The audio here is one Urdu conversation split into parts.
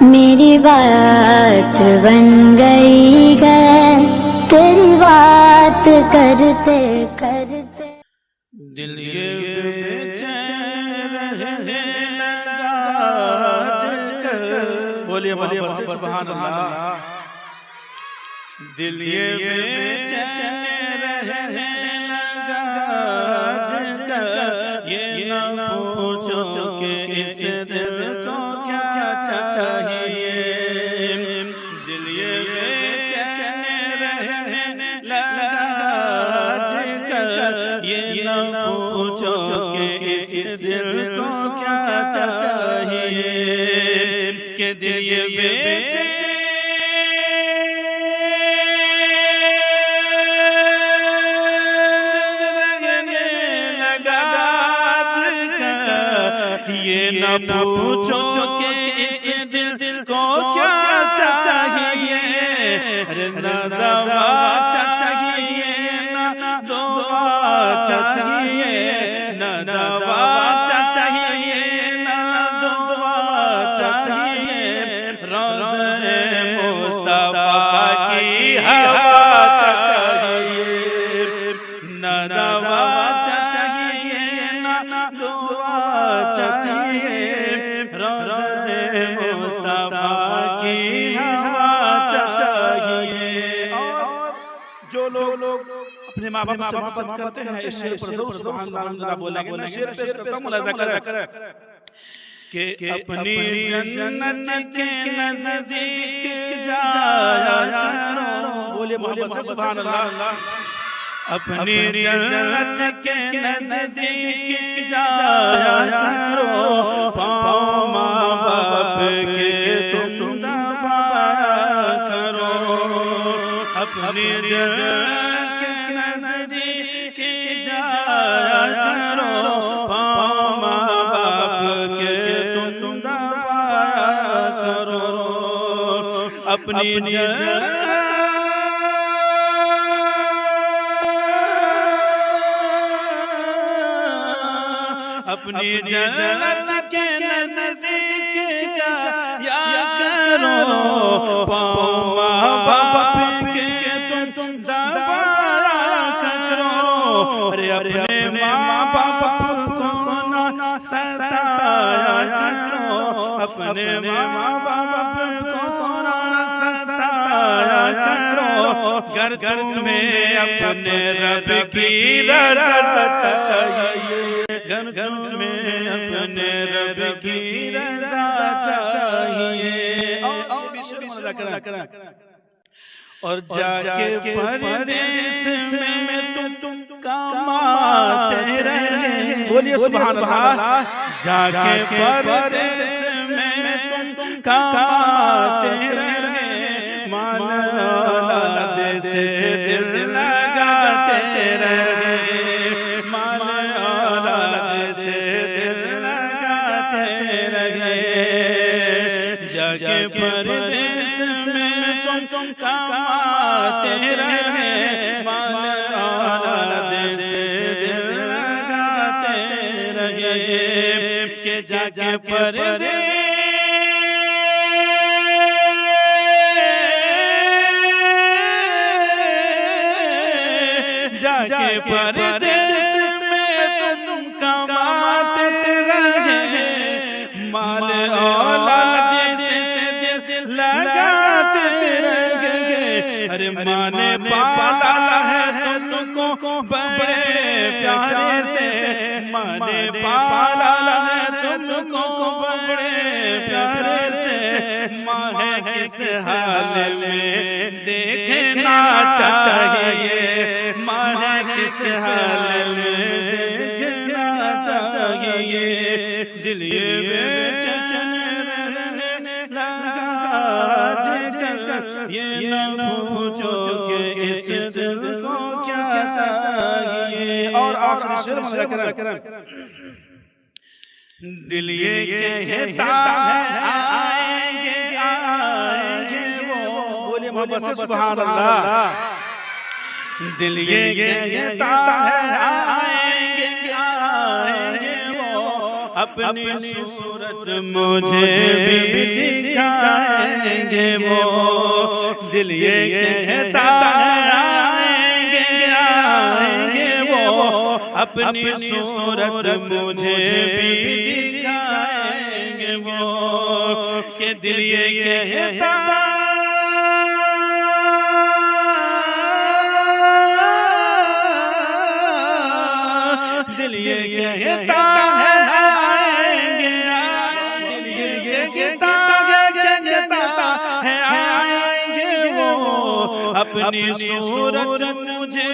میری بات بن گئی ہے تیری بات کرتے کرتے دل یہ بے چین رہنے لگا آج کل بولیے محبت سے سبحان اللہ دل یہ بے چین رہنے لگا آج کل یہ نہ پوچھو کہ اس دل کو کیا چاہیے دل یہ بے چین رہنے لگا آج کل یہ نہ پوچھو کہ اس دل کو کیا چاہیے کہ دل یہ بے چین یہ نہ پوچھو کہ اس دل کو کیا چاہیے نہ دوا چاہیے نہ دعا چاہیے نہ دوا چاہیے نہ دعا چاہیے روضہ مصطفیٰ کی ہوا چاہیے نہ دوا چاہیے نہ دعا چاہیے روضہ مصطفیٰ کی ہوا چاہیے جو لوگ اپنے ماں باپ سے محبت کرتے ہیں اس شعر پر ضرور سبحان اللہ الحمدللہ بولیں گے میں شعر پیش کرتا ہوں ملاحظہ کریں کہ اپنی جنت کے نزدیک جایا کرو بولے محبت سے سبحان اللہ اپنی جنت کے نزدیک جایا کرو پاؤں ماں باپ کے تم دبایا کرو اپنی جنت کے نزدیک جایا کرو پاؤں ماں باپ کے تم دبایا کرو اپنی جنت اپنی جنت کے نزدیک جایا کرو پاؤں ماں باپ کے تم دبایا کرو ارے اپنے ماں باپ کو نہ ستایا کرو اپنے ماں باپ کو نہ ستایا کرو گر تمہیں اپنے رب کی رضا چاہیے گر تمہیں اپنے رب کی رضا چاہیے اور جا کے پردیس میں تم کماتے رہے بولیے سبحان اللہ جا کے پردیس میں تم کماتے رہے مال اولاد سے دل لگاتے رہے مال اولاد سے دل لگاتے رہے جا کے پردیس میں تم کماتے رہے مال اولاد سے دل لگاتے رہے کہ جا کے پردیس جا کے پردیس میں تم کماتے رہے مال اولاد سے دل لگاتے رہے ارے ماں نے پالا ہے تم کو بڑے پیارے سے ماں نے پالا ہے تم کو بڑے پیارے سے ماں ہے کس حال میں دیکھنا چاہیے ماں ہے کس حال میں دیکھنا چاہیے دل یہ بے چین رہنے لگا آج کل یہ نہ پوچھو کہ اس دل کو کیا چاہیے اور آخری شعر ملاحظہ کریں دل یہ کہتا ہے آئیں گے وہ بولیے محبت سے سبحان اللہ دل یہ کہتا ہے آئیں گے وہ اپنی صورت مجھے بھی دکھائیں دل یہ کہتا آئیں گے وہ اپنی صورت مجھے بھی دکھائیں گے وہ کہ دل یہ کہتا دل یہ کہتا آئیں گے دل یہ کہتا ہے آئیں گے وہ اپنی صورت مجھے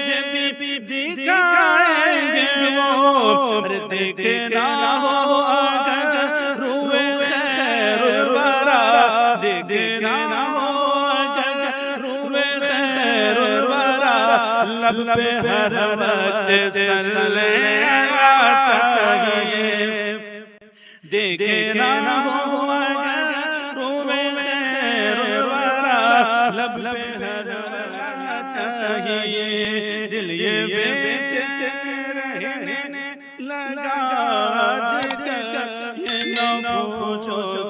بھی دکھائیں گے وہ دیکھنا ہو اگر روئے خیر الورا دیکھنا ہو اگر روئے خیر الورا لب پہ ہر وقت صلی اللہ چاہیے دیکھنا ہو اگر روئے خیر الورا لب پہ ہر وقت چاہیے دل یہ بے چین رہنے لگا آج کل یہ نہ پوچھو